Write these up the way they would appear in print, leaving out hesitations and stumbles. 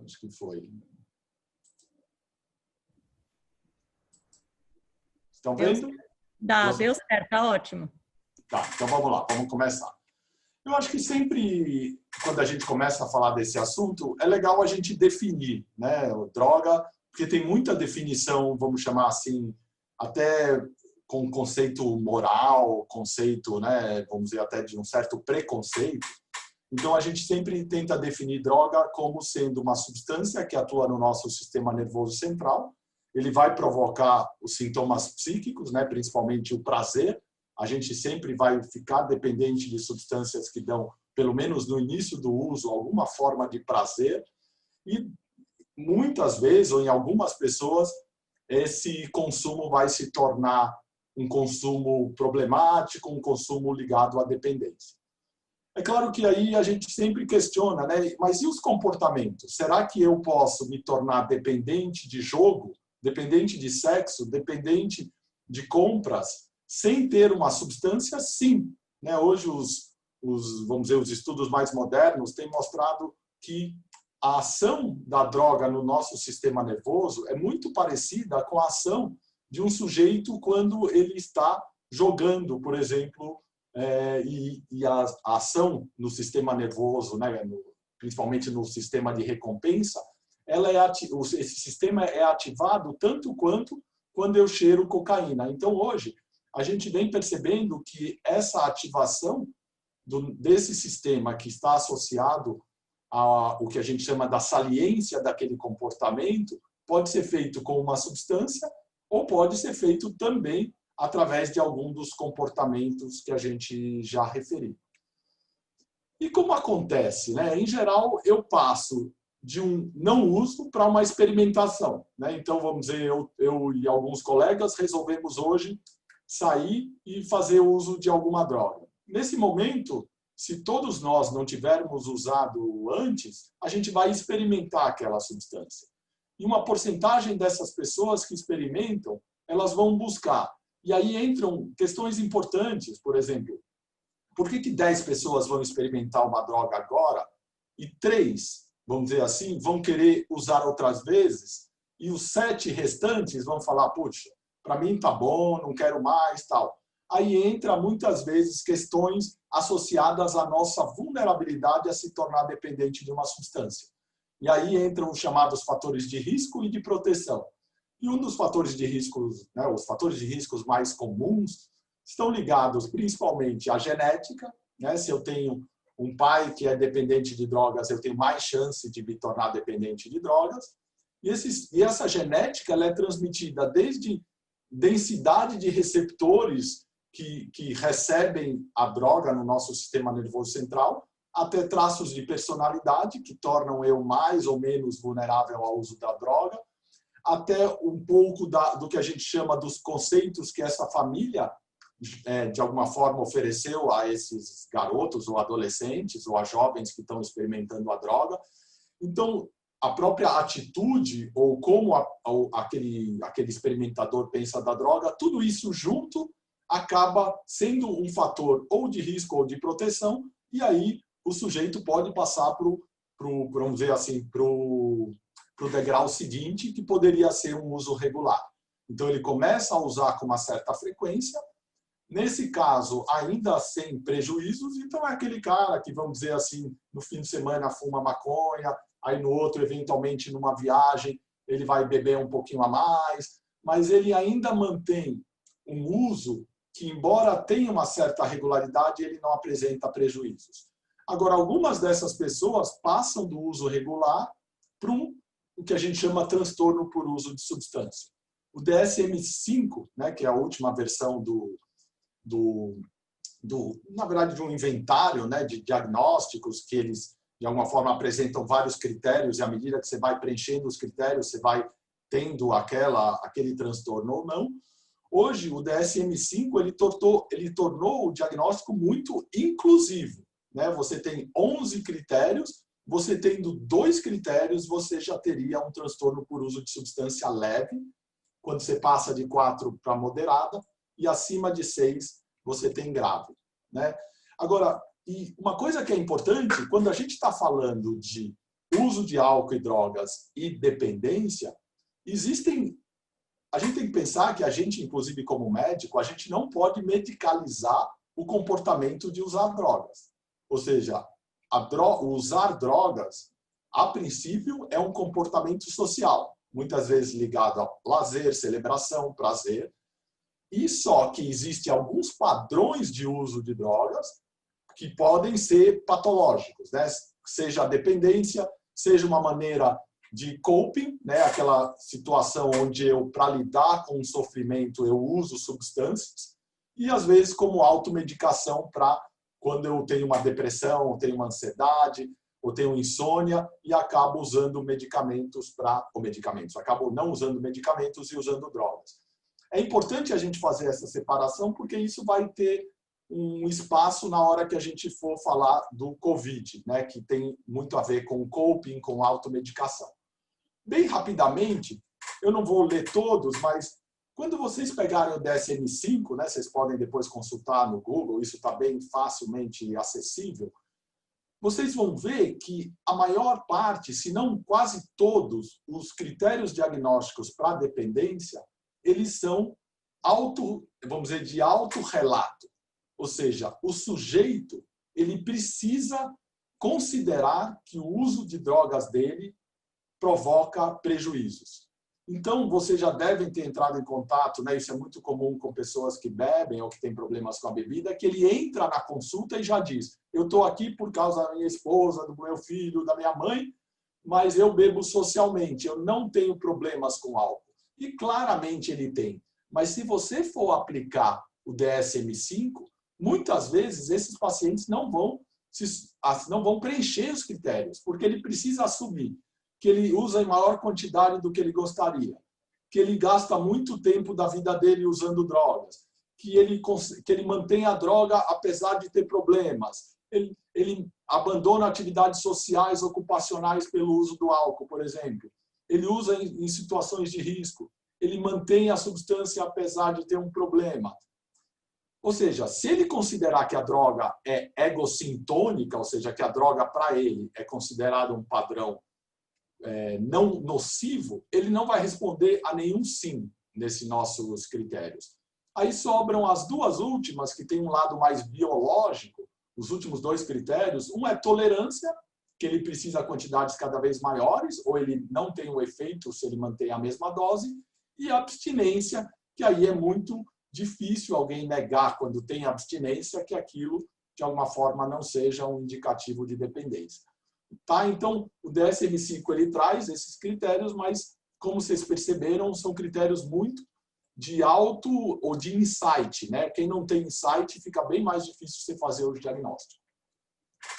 Acho que foi. Estão vendo? Deu certo, tá ótimo. Tá, então vamos lá, vamos começar. Eu acho que sempre, quando a gente começa a falar desse assunto, é legal a gente definir, né, droga, porque tem muita definição, vamos chamar assim, até com conceito moral, conceito, né, vamos dizer, até de um certo preconceito. Então, a gente sempre tenta definir droga como sendo uma substância que atua no nosso sistema nervoso central. Ele vai provocar os sintomas psíquicos, né, principalmente o prazer. A gente sempre vai ficar dependente de substâncias que dão, pelo menos no início do uso, alguma forma de prazer. E muitas vezes, ou em algumas pessoas, esse consumo vai se tornar um consumo problemático, um consumo ligado à dependência. É claro que aí a gente sempre questiona, né? Mas e os comportamentos? Será que eu posso me tornar dependente de jogo, dependente de sexo, dependente de compras, sem ter uma substância? Sim. Né? Hoje, vamos dizer, os estudos mais modernos têm mostrado que a ação da droga no nosso sistema nervoso é muito parecida com a ação de um sujeito quando ele está jogando, por exemplo, e a ação no sistema nervoso, né, principalmente no sistema de recompensa, esse sistema é ativado tanto quanto quando eu cheiro cocaína. Então, hoje, a gente vem percebendo que essa ativação desse sistema que está associado ao que a gente chama da saliência daquele comportamento pode ser feito com uma substância ou pode ser feito também através de algum dos comportamentos que a gente já referiu. E como acontece? Né? Em geral, eu passo de um não uso para uma experimentação. Né? Então, vamos dizer, eu e alguns colegas resolvemos hoje sair e fazer uso de alguma droga. Nesse momento, se todos nós não tivermos usado antes, a gente vai experimentar aquela substância. E uma porcentagem dessas pessoas que experimentam, elas vão buscar. E aí entram questões importantes, por exemplo, por que 10 pessoas vão experimentar uma droga agora e 3, vamos dizer assim, vão querer usar outras vezes e os 7 restantes vão falar, puxa, para mim tá bom, não quero mais, tal. Aí entra muitas vezes questões associadas à nossa vulnerabilidade a se tornar dependente de uma substância. E aí entram os chamados fatores de risco e de proteção. E um dos fatores de riscos, né, os fatores de riscos mais comuns, estão ligados principalmente à genética. Né? Se eu tenho um pai que é dependente de drogas, eu tenho mais chance de me tornar dependente de drogas. E essa genética ela é transmitida desde densidade de receptores que recebem a droga no nosso sistema nervoso central, até traços de personalidade que tornam eu mais ou menos vulnerável ao uso da droga, até um pouco do que a gente chama dos conceitos que essa família, de alguma forma, ofereceu a esses garotos ou adolescentes ou a jovens que estão experimentando a droga. Então, a própria atitude ou como aquele experimentador pensa da droga, tudo isso junto acaba sendo um fator ou de risco ou de proteção, e aí o sujeito pode passar vamos dizer assim, para o degrau seguinte, que poderia ser um uso regular. Então, ele começa a usar com uma certa frequência, nesse caso, ainda sem prejuízos, então é aquele cara que, vamos dizer assim, no fim de semana fuma maconha, aí no outro, eventualmente, numa viagem, ele vai beber um pouquinho a mais, mas ele ainda mantém um uso que, embora tenha uma certa regularidade, ele não apresenta prejuízos. Agora, algumas dessas pessoas passam do uso regular para o que a gente chama transtorno por uso de substância. O DSM-5, né, que é a última versão na verdade, de um inventário, né, de diagnósticos que eles, de alguma forma, apresentam vários critérios e à medida que você vai preenchendo os critérios, você vai tendo aquele transtorno ou não. Hoje, o DSM-5 ele tornou o diagnóstico muito inclusivo. Né? Você tem 11 critérios, você tendo 2 critérios, você já teria um transtorno por uso de substância leve, quando você passa de 4 para moderada, e acima de 6 você tem grave. Né? Agora, e uma coisa que é importante, quando a gente está falando de uso de álcool e drogas e dependência, a gente tem que pensar que a gente, inclusive como médico, a gente não pode medicalizar o comportamento de usar drogas. Ou seja, usar drogas, a princípio, é um comportamento social, muitas vezes ligado a lazer, celebração, prazer, e só que existem alguns padrões de uso de drogas que podem ser patológicos, né? Seja a dependência, seja uma maneira de coping, né? Aquela situação onde eu, para lidar com o sofrimento, eu uso substâncias, e às vezes como automedicação para quando eu tenho uma depressão, ou tenho uma ansiedade, ou tenho insônia e acabo usando medicamentos acabo não usando medicamentos e usando drogas. É importante a gente fazer essa separação porque isso vai ter um espaço na hora que a gente for falar do COVID, né, que tem muito a ver com coping, com automedicação. Bem rapidamente, eu não vou ler todos, mas quando vocês pegarem o DSM-5, né, vocês podem depois consultar no Google, isso está bem facilmente acessível, vocês vão ver que a maior parte, se não quase todos, os critérios diagnósticos para dependência, eles são vamos dizer, de autorrelato. Ou seja, o sujeito ele precisa considerar que o uso de drogas dele provoca prejuízos. Então, vocês já devem ter entrado em contato, né? Isso é muito comum com pessoas que bebem ou que têm problemas com a bebida, que ele entra na consulta e já diz: eu estou aqui por causa da minha esposa, do meu filho, da minha mãe, mas eu bebo socialmente, eu não tenho problemas com álcool. E claramente ele tem. Mas se você for aplicar o DSM-5, muitas vezes esses pacientes não vão preencher os critérios, porque ele precisa assumir que ele usa em maior quantidade do que ele gostaria, que ele gasta muito tempo da vida dele usando drogas, que ele mantém a droga apesar de ter problemas, ele abandona atividades sociais, ocupacionais pelo uso do álcool, por exemplo, ele usa em situações de risco, ele mantém a substância apesar de ter um problema. Ou seja, se ele considerar que a droga é egocintônica, ou seja, que a droga para ele é considerada um padrão não nocivo, ele não vai responder a nenhum sim nesses nossos critérios. Aí sobram as duas últimas, que tem um lado mais biológico, os últimos dois critérios. Um é tolerância, que ele precisa de quantidades cada vez maiores, ou ele não tem o efeito se ele mantém a mesma dose, e abstinência, que aí é muito difícil alguém negar quando tem abstinência que aquilo, de alguma forma, não seja um indicativo de dependência. Tá? Então, o DSM-5 ele traz esses critérios, mas, como vocês perceberam, são critérios muito de auto ou de insight, né? Quem não tem insight fica bem mais difícil você fazer o diagnóstico.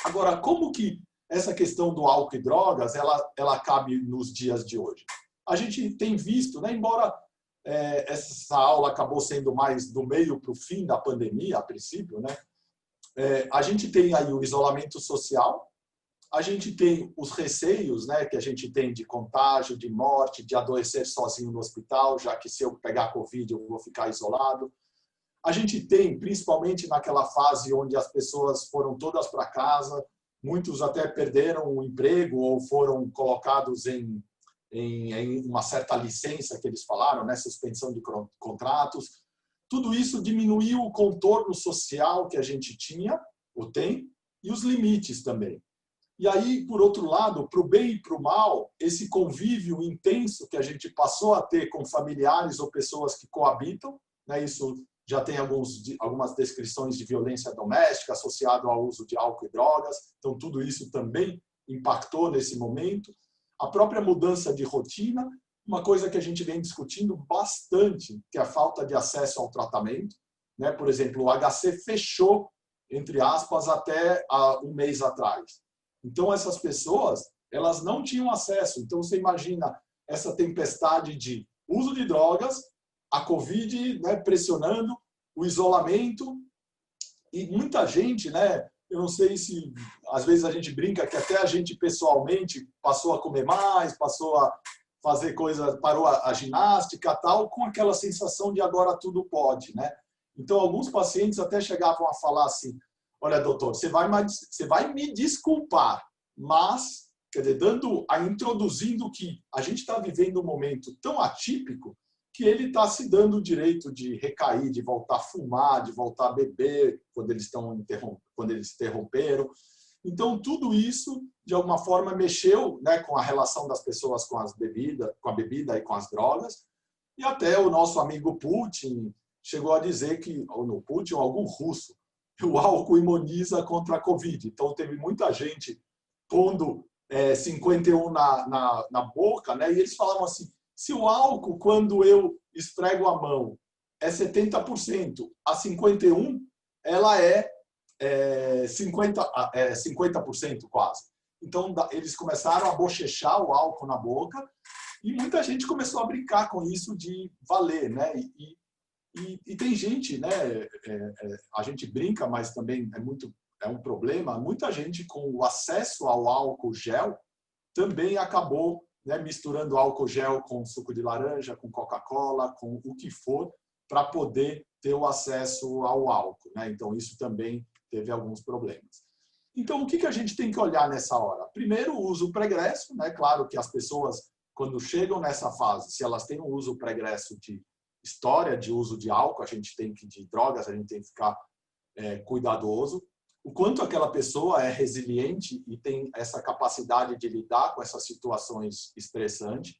Agora, como que essa questão do álcool e drogas ela cabe nos dias de hoje? A gente tem visto, né? Embora essa aula acabou sendo mais do meio para o fim da pandemia, a princípio, né? A gente tem aí o isolamento social. A gente tem os receios, né, que a gente tem de contágio, de morte, de adoecer sozinho no hospital, já que se eu pegar Covid eu vou ficar isolado. A gente tem, principalmente naquela fase onde as pessoas foram todas para casa, muitos até perderam o emprego ou foram colocados em uma certa licença que eles falaram, né, suspensão de contratos. Tudo isso diminuiu o contorno social que a gente tinha, ou tem, e os limites também. E aí, por outro lado, para o bem e para o mal, esse convívio intenso que a gente passou a ter com familiares ou pessoas que coabitam, né, isso já tem algumas descrições de violência doméstica associado ao uso de álcool e drogas, então tudo isso também impactou nesse momento. A própria mudança de rotina, uma coisa que a gente vem discutindo bastante, que é a falta de acesso ao tratamento, né? Por exemplo, o HC fechou, entre aspas, até um mês atrás. Então, essas pessoas, elas não tinham acesso. Então, você imagina essa tempestade de uso de drogas, a Covid, né, pressionando, o isolamento, e muita gente, né, eu não sei se, às vezes a gente brinca que até a gente pessoalmente passou a comer mais, passou a fazer coisas, parou a ginástica, tal, com aquela sensação de agora tudo pode, né? Então, alguns pacientes até chegavam a falar assim: olha, doutor, você vai me desculpar, mas quer dizer, introduzindo que a gente está vivendo um momento tão atípico que ele está se dando o direito de recair, de voltar a fumar, de voltar a beber quando eles interromperam. Então, tudo isso, de alguma forma, mexeu, né, com a relação das pessoas com a bebida e com as drogas. E até o nosso amigo Putin chegou a dizer que, ou no Putin, ou algum russo, o álcool imuniza contra a Covid. Então, teve muita gente pondo 51 na boca, né? E eles falavam assim, se o álcool, quando eu esfrego a mão, é 70%, a 51%, ela é 50% quase. Então, eles começaram a bochechar o álcool na boca e muita gente começou a brincar com isso de valer, né? E tem gente, né? A gente brinca, mas também é um problema. Muita gente com o acesso ao álcool gel também acabou, né, misturando álcool gel com suco de laranja, com Coca-Cola, com o que for, para poder ter o acesso ao álcool, né? Então, isso também teve alguns problemas. Então, o que a gente tem que olhar nessa hora? Primeiro, o uso pregresso, né? Claro que as pessoas, quando chegam nessa fase, se elas têm um uso pregresso de história de uso de álcool, de drogas, a gente tem que ficar cuidadoso. O quanto aquela pessoa é resiliente e tem essa capacidade de lidar com essas situações estressantes.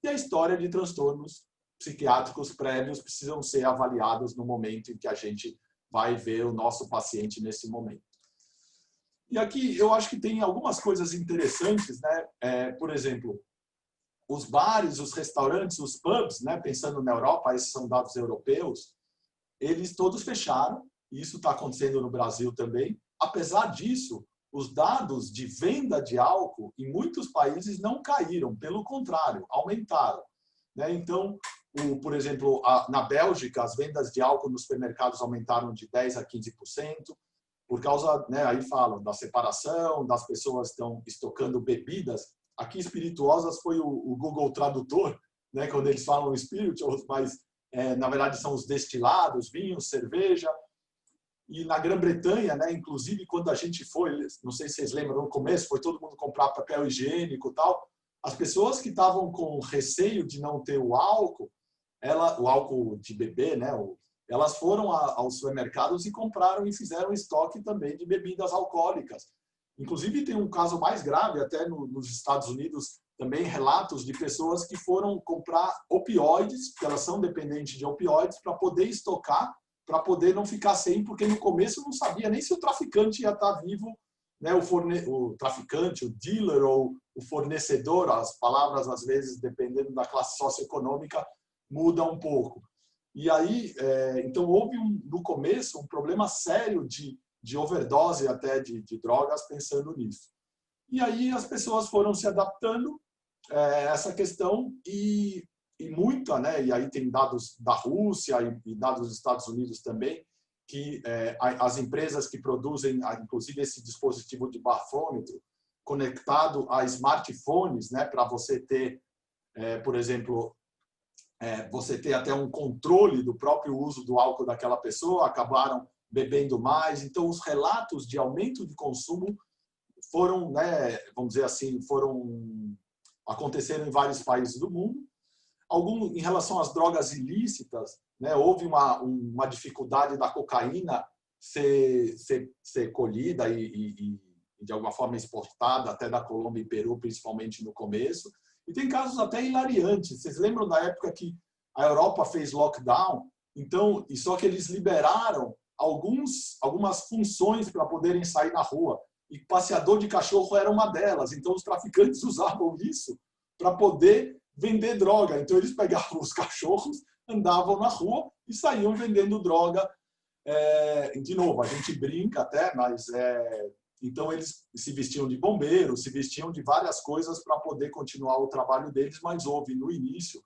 E a história de transtornos psiquiátricos prévios precisam ser avaliados no momento em que a gente vai ver o nosso paciente nesse momento. E aqui eu acho que tem algumas coisas interessantes, né? Por exemplo, os bares, os restaurantes, os pubs, né? Pensando na Europa, esses são dados europeus, eles todos fecharam, e isso está acontecendo no Brasil também. Apesar disso, os dados de venda de álcool em muitos países não caíram, pelo contrário, aumentaram, né? Então, por exemplo, na Bélgica, as vendas de álcool nos supermercados aumentaram de 10% a 15%, por causa, né, aí falam, da separação, das pessoas estão estocando bebidas. Aqui, espirituosas foi o Google Tradutor, né, quando eles falam spirituals, mas, na verdade, são os destilados, vinhos, cerveja. E na Grã-Bretanha, né, inclusive, quando a gente foi, não sei se vocês lembram, no começo, foi todo mundo comprar papel higiênico e tal, as pessoas que estavam com receio de não ter o álcool de bebê, né, elas foram aos supermercados e compraram e fizeram estoque também de bebidas alcoólicas. Inclusive, tem um caso mais grave, até nos Estados Unidos, também relatos de pessoas que foram comprar opioides, porque elas são dependentes de opioides, para poder estocar, para poder não ficar sem, porque no começo não sabia nem se o traficante ia estar vivo, né? O traficante, o dealer ou o fornecedor, as palavras, às vezes, dependendo da classe socioeconômica, mudam um pouco. E aí, então, houve, no começo, um problema sério de overdose até de drogas pensando nisso. E aí as pessoas foram se adaptando a essa questão e muita, né? E aí tem dados da Rússia e dados dos Estados Unidos também, que as empresas que produzem, inclusive esse dispositivo de bafômetro conectado a smartphones, né? Para você ter, por exemplo, você ter até um controle do próprio uso do álcool daquela pessoa, acabaram bebendo mais. Então, os relatos de aumento de consumo foram, né, vamos dizer assim, aconteceram em vários países do mundo. Em relação às drogas ilícitas, né, houve uma dificuldade da cocaína ser colhida e, de alguma forma, exportada até da Colômbia e Peru, principalmente no começo. E tem casos até hilariantes. Vocês lembram da época que a Europa fez lockdown? Então, e só que eles liberaram algumas funções para poderem sair na rua. E passeador de cachorro era uma delas. Então, os traficantes usavam isso para poder vender droga. Então, eles pegavam os cachorros, andavam na rua e saíam vendendo droga. De novo, a gente brinca até, mas... Então, eles se vestiam de bombeiros, se vestiam de várias coisas para poder continuar o trabalho deles, mas houve, no início,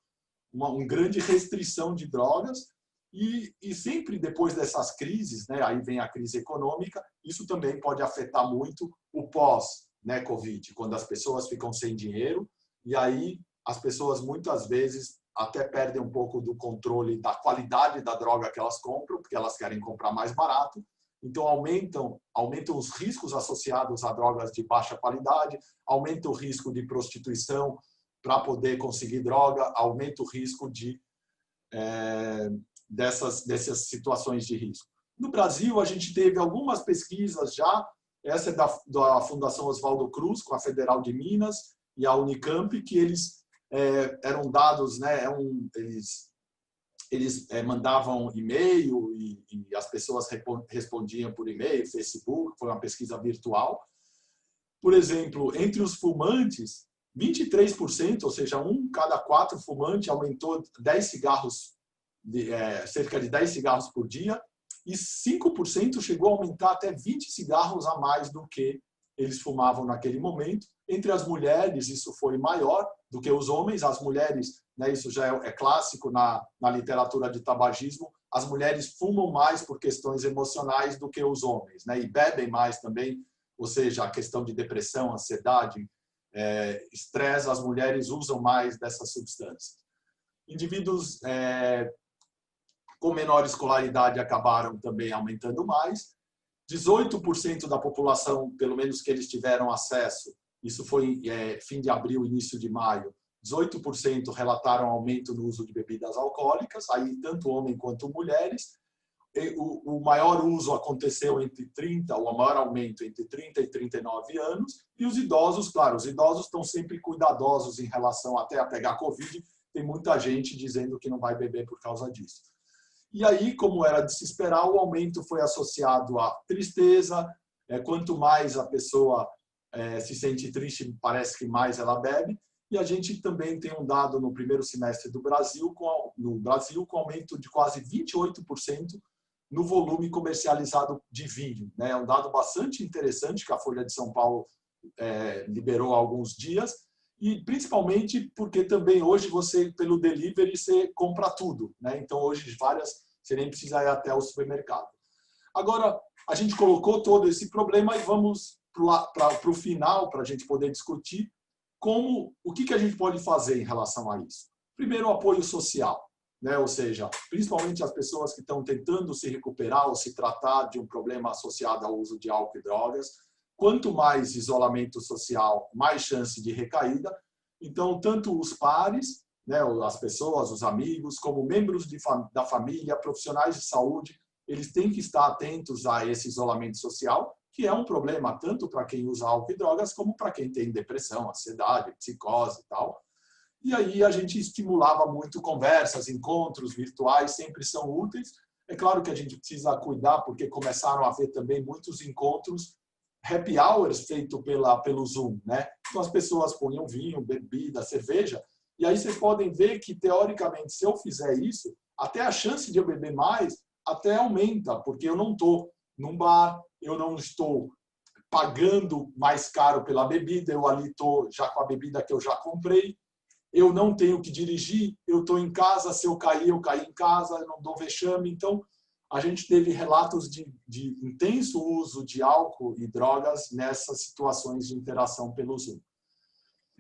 uma grande restrição de drogas e sempre depois dessas crises, né, aí vem a crise econômica, isso também pode afetar muito o pós, né, Covid, quando as pessoas ficam sem dinheiro e aí as pessoas muitas vezes até perdem um pouco do controle da qualidade da droga que elas compram, porque elas querem comprar mais barato, então aumentam os riscos associados a drogas de baixa qualidade, aumenta o risco de prostituição para poder conseguir droga, aumenta o risco dessas situações de risco. No Brasil, a gente teve algumas pesquisas já, essa é da Fundação Oswaldo Cruz, com a Federal de Minas e a Unicamp, que eles eram dados, né, eles mandavam e-mail e as pessoas respondiam por e-mail, Facebook, foi uma pesquisa virtual. Por exemplo, entre os fumantes, 23%, ou seja, 1 cada 4 fumantes aumentou 10 cigarros, cerca de 10 cigarros por dia, e 5% chegou a aumentar até 20 cigarros a mais do que eles fumavam naquele momento. Entre as mulheres, isso foi maior do que os homens. As mulheres, né, isso já é clássico na literatura de tabagismo, as mulheres fumam mais por questões emocionais do que os homens, né, e bebem mais também, ou seja, a questão de depressão, ansiedade, estresse, as mulheres usam mais dessas substâncias. Indivíduos com menor escolaridade acabaram também aumentando mais. 18% da população, pelo menos que eles tiveram acesso, isso foi fim de abril, início de maio, 18% relataram aumento no uso de bebidas alcoólicas, aí tanto homens quanto mulheres. O maior uso aconteceu o maior aumento entre 30 e 39 anos, e os idosos, claro, os idosos estão sempre cuidadosos em relação até a pegar Covid, tem muita gente dizendo que não vai beber por causa disso. E aí, como era de se esperar, o aumento foi associado à tristeza, quanto mais a pessoa se sente triste, parece que mais ela bebe, e a gente também tem um dado no primeiro semestre do Brasil, com aumento de quase 28% no volume comercializado de vinho. É um dado bastante interessante que a Folha de São Paulo liberou há alguns dias, e principalmente porque também hoje você, pelo delivery, você compra tudo, né? Então hoje você nem precisa ir até o supermercado. Agora, a gente colocou todo esse problema e vamos para o final, para a gente poder discutir o que a gente pode fazer em relação a isso. Primeiro, o apoio social, né? Ou seja, principalmente as pessoas que estão tentando se recuperar ou se tratar de um problema associado ao uso de álcool e drogas. Quanto mais isolamento social, mais chance de recaída. Então, tanto os pares, né, as pessoas, os amigos, como membros da família, profissionais de saúde, eles têm que estar atentos a esse isolamento social, que é um problema tanto para quem usa álcool e drogas, como para quem tem depressão, ansiedade, psicose e tal. E aí a gente estimulava muito conversas, encontros virtuais, sempre são úteis. É claro que a gente precisa cuidar, porque começaram a haver também muitos encontros happy hours feito pelo Zoom, né? Então as pessoas punham vinho, bebida, cerveja, e aí vocês podem ver que, teoricamente, se eu fizer isso, até a chance de eu beber mais até aumenta, porque eu não estou num bar, eu não estou pagando mais caro pela bebida, eu ali estou já com a bebida que eu já comprei, eu não tenho que dirigir, eu estou em casa, se eu caí em casa, eu não dou vexame, então a gente teve relatos de intenso uso de álcool e drogas nessas situações de interação pelo Zoom.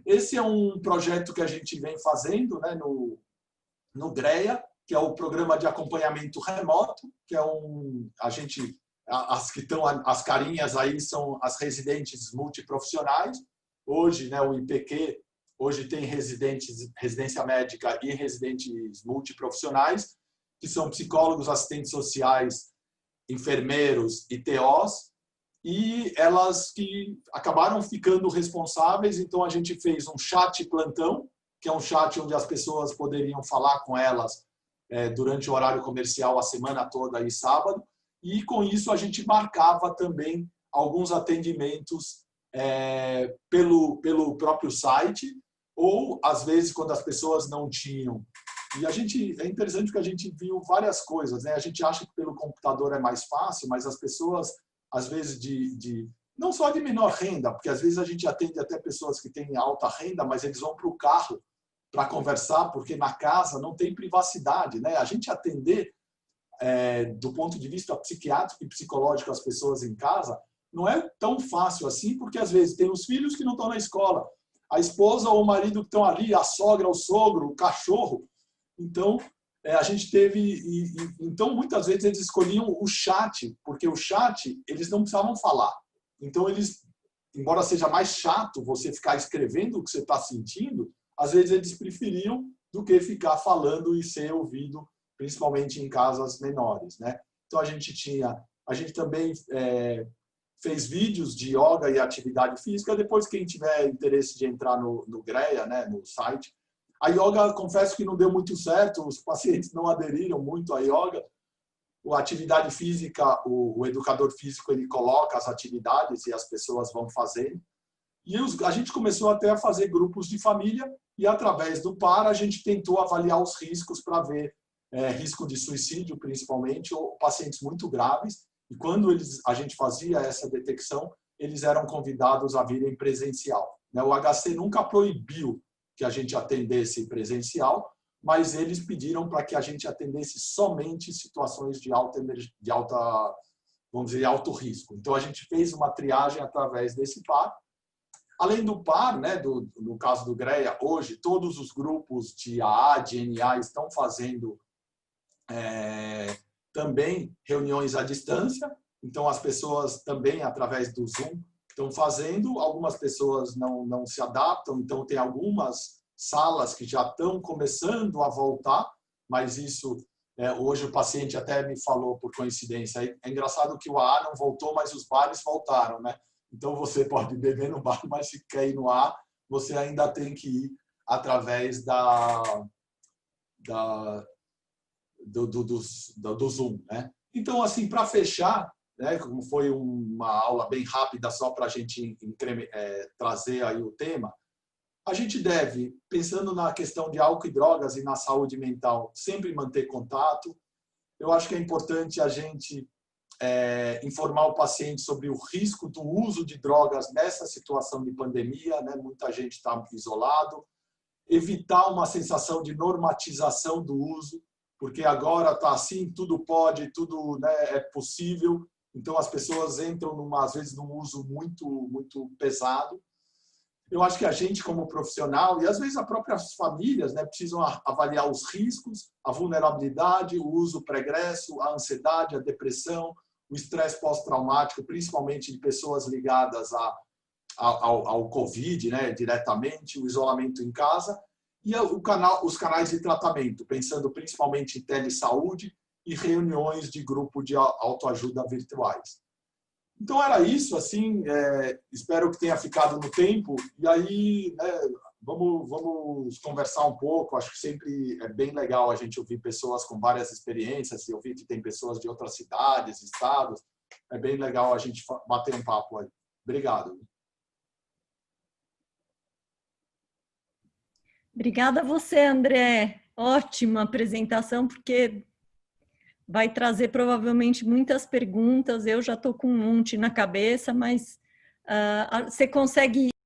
Esse é um projeto que a gente vem fazendo, né, no GREA, que é o Programa de Acompanhamento Remoto, que é as carinhas aí são as residentes multiprofissionais. Hoje, né, o IPQ, hoje tem residência médica e residentes multiprofissionais, que são psicólogos, assistentes sociais, enfermeiros e TOs, e elas que acabaram ficando responsáveis. Então, a gente fez um chat plantão, que é um chat onde as pessoas poderiam falar com elas durante o horário comercial a semana toda e sábado, e com isso a gente marcava também alguns atendimentos pelo próprio site, ou às vezes quando as pessoas não tinham. E é interessante porque a gente viu várias coisas, né? A gente acha que pelo computador é mais fácil, mas as pessoas, às vezes, não só de menor renda, porque às vezes a gente atende até pessoas que têm alta renda, mas eles vão para o carro para conversar, porque na casa não tem privacidade, né? A gente atender, do ponto de vista psiquiátrico e psicológico, as pessoas em casa, não é tão fácil assim, porque às vezes tem os filhos que não estão na escola, a esposa ou o marido que estão ali, a sogra, o sogro, o cachorro. Então, a gente teve... então, muitas vezes, eles escolhiam o chat, porque o chat, eles não precisavam falar. Então, eles, embora seja mais chato você ficar escrevendo o que você está sentindo, às vezes eles preferiam do que ficar falando e ser ouvido, principalmente em casas menores, né? Então, a gente também fez vídeos de yoga e atividade física. Depois, quem tiver interesse de entrar no GREA, né, no site. A yoga, confesso que não deu muito certo, os pacientes não aderiram muito à yoga. A atividade física, o educador físico, ele coloca as atividades e as pessoas vão fazendo. E a gente começou até a fazer grupos de família e, através do PAR, a gente tentou avaliar os riscos para ver risco de suicídio, principalmente, ou pacientes muito graves. E quando a gente fazia essa detecção, eles eram convidados a virem presencial. O HC nunca proibiu que a gente atendesse presencial, mas eles pediram para que a gente atendesse somente situações de vamos dizer, alto risco. Então, a gente fez uma triagem através desse PAR. Além do PAR, né, no caso do GREA, hoje todos os grupos de AA, de NA estão fazendo também reuniões à distância. Então, as pessoas também, através do Zoom, estão fazendo. Algumas pessoas não se adaptam, então tem algumas salas que já estão começando a voltar, mas isso, hoje o paciente até me falou por coincidência. É engraçado que o AA não voltou, mas os bares voltaram, né? Então, você pode beber no bar, mas se quer ir no AA, você ainda tem que ir através do Zoom, né? Então, assim, para fechar, né, como foi uma aula bem rápida só para a gente trazer aí o tema, a gente deve, pensando na questão de álcool e drogas e na saúde mental, sempre manter contato. Eu acho que é importante a gente informar o paciente sobre o risco do uso de drogas nessa situação de pandemia, né? Muita gente está isolado. Evitar uma sensação de normatização do uso, porque agora está assim, tudo pode, tudo, né, é possível. Então, as pessoas entram, às vezes, num uso muito pesado. Eu acho que a gente, como profissional, e às vezes as próprias famílias, né, precisam avaliar os riscos, a vulnerabilidade, o uso pregresso, a ansiedade, a depressão, o estresse pós-traumático, principalmente de pessoas ligadas ao Covid, né, diretamente, o isolamento em casa, e os canais de tratamento, pensando principalmente em telesaúde e reuniões de grupo de autoajuda virtuais. Então, era isso, assim, espero que tenha ficado no tempo, e aí, né, vamos conversar um pouco. Acho que sempre é bem legal a gente ouvir pessoas com várias experiências, e ouvir que tem pessoas de outras cidades, estados, é bem legal a gente bater um papo aí. Obrigado. Obrigada a você, André. Ótima apresentação, porque vai trazer provavelmente muitas perguntas. Eu já estou com um monte na cabeça, mas você consegue